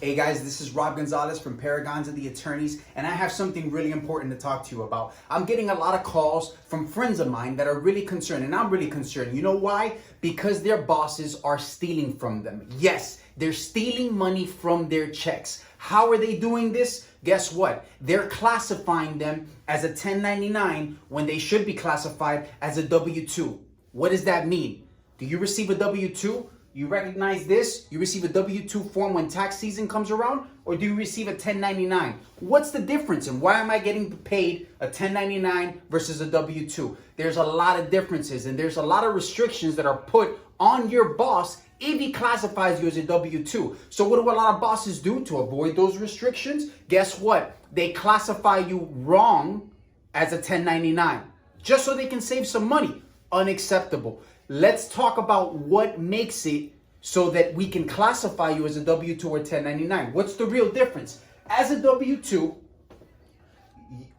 Hey guys, this is Rob Gonzalez from PereGonza the attorneys, and I have something really important to talk to you about. I'm getting a lot of calls from friends of mine that are really concerned, and I'm really concerned. You know why? Because their bosses are stealing from them. Yes, they're stealing money from their checks. How are they doing this? Guess what? They're classifying them as a 1099 when they should be classified as a W-2. What does that mean? Do you receive a W-2? You recognize this? You receive a W-2 form when tax season comes around, or do you receive a 1099? What's the difference, and why am I getting paid a 1099 versus a W-2? There's a lot of differences, and there's a lot of restrictions that are put on your boss if he classifies you as a W-2. So what do a lot of bosses do to avoid those restrictions? Guess what? They classify you wrong as a 1099, just so they can save some money. Unacceptable. Let's talk about what makes it so that we can classify you as a W-2 or 1099. What's the real difference? As a W-2,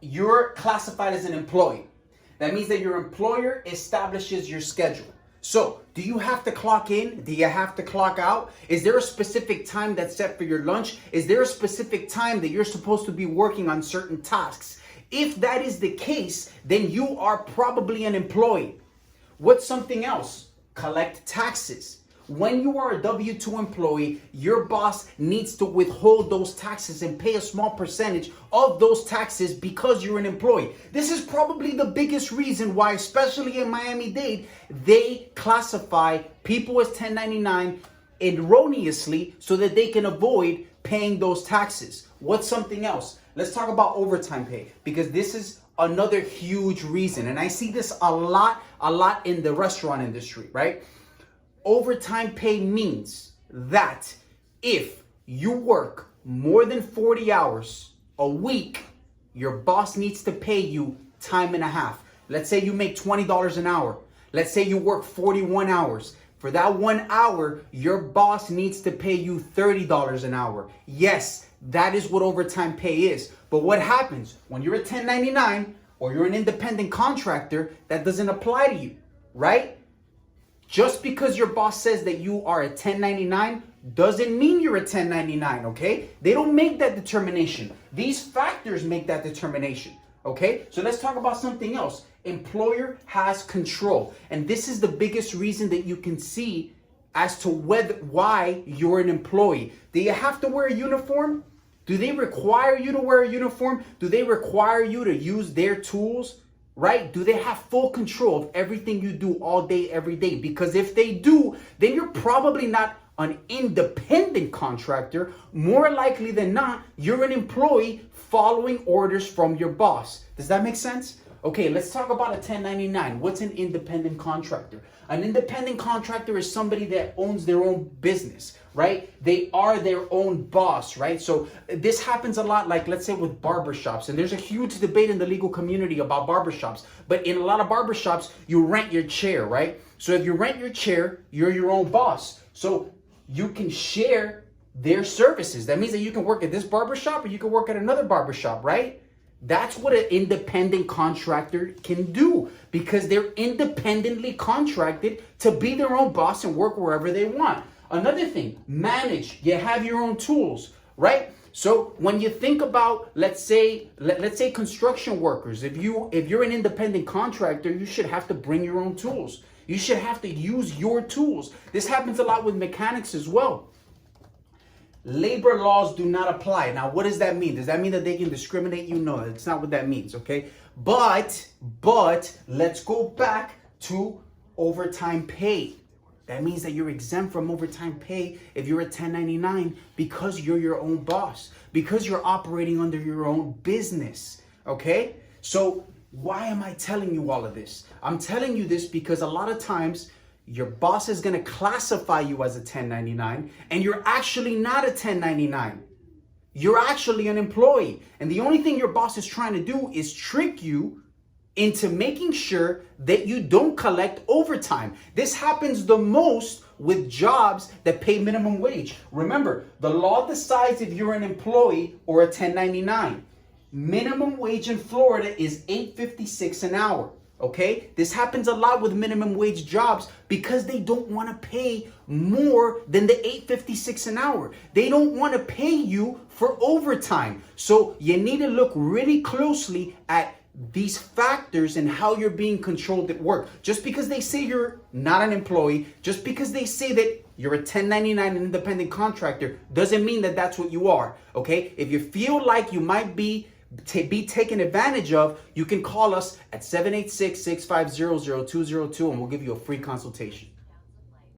you're classified as an employee. That means that your employer establishes your schedule. So, do you have to clock in? Do you have to clock out? Is there a specific time that's set for your lunch? Is there a specific time that you're supposed to be working on certain tasks? If that is the case, then you are probably an employee. What's something else? Collect taxes. When you are a W-2 employee, your boss needs to withhold those taxes and pay a small percentage of those taxes because you're an employee. This is probably the biggest reason why, especially in Miami-Dade, they classify people as 1099 erroneously so that they can avoid paying those taxes. What's something else? Let's talk about overtime pay, because this is another huge reason. And I see this a lot in the restaurant industry, right? Overtime pay means that if you work more than 40 hours a week, your boss needs to pay you time and a half. Let's say you make $20 an hour. Let's say you work 41 hours. For that 1 hour, your boss needs to pay you $30 an hour. Yes, that is what overtime pay is. But what happens when you're a 1099 or you're an independent contractor? That doesn't apply to you, right? Just because your boss says that you are a 1099 doesn't mean you're a 1099, okay? They don't make that determination. These factors make that determination, okay? So let's talk about something else. Employer has control. And this is the biggest reason that you can see as to why you're an employee. Do you have to wear a uniform? Do they require you to wear a uniform? Do they require you to use their tools? Right? Do they have full control of everything you do all day, every day? Because if they do, then you're probably not an independent contractor. More likely than not, you're an employee following orders from your boss. Does that make sense? Okay, let's talk about a 1099. What's an independent contractor? An independent contractor is somebody that owns their own business, right? They are their own boss, right? So this happens a lot, like let's say with barbershops, and there's a huge debate in the legal community about barbershops. But in a lot of barbershops, you rent your chair, right? So if you rent your chair, you're your own boss. So you can share their services. That means that you can work at this barbershop or you can work at another barbershop, right? That's what an independent contractor can do, because they're independently contracted to be their own boss and work wherever they want. Another thing, manage. You have your own tools, right? So when you think about, let's say construction workers, if you're an independent contractor, you should have to bring your own tools. You should have to use your tools. This happens a lot with mechanics as well. Labor laws do not apply. Now, what does that mean? Does that mean that they can discriminate you? No, that's not what that means, okay? But let's go back to overtime pay. That means that you're exempt from overtime pay if you're a 1099 because you're your own boss, because you're operating under your own business, okay? So why am I telling you all of this? I'm telling you this because a lot of times your boss is going to classify you as a 1099, and you're actually not a 1099. You're actually an employee. And the only thing your boss is trying to do is trick you into making sure that you don't collect overtime. This happens the most with jobs that pay minimum wage. Remember, the law decides if you're an employee or a 1099. Minimum wage in Florida is $8.56 an hour. Okay, this happens a lot with minimum wage jobs because they don't want to pay more than the $8.56 an hour. They don't want to pay you for overtime. So you need to look really closely at these factors and how you're being controlled at work. Just because they say you're not an employee, just because they say that you're a 1099 independent contractor, doesn't mean that that's what you are. Okay, if you feel like you might be taken advantage of, you can call us at 786-650-0202 and we'll give you a free consultation.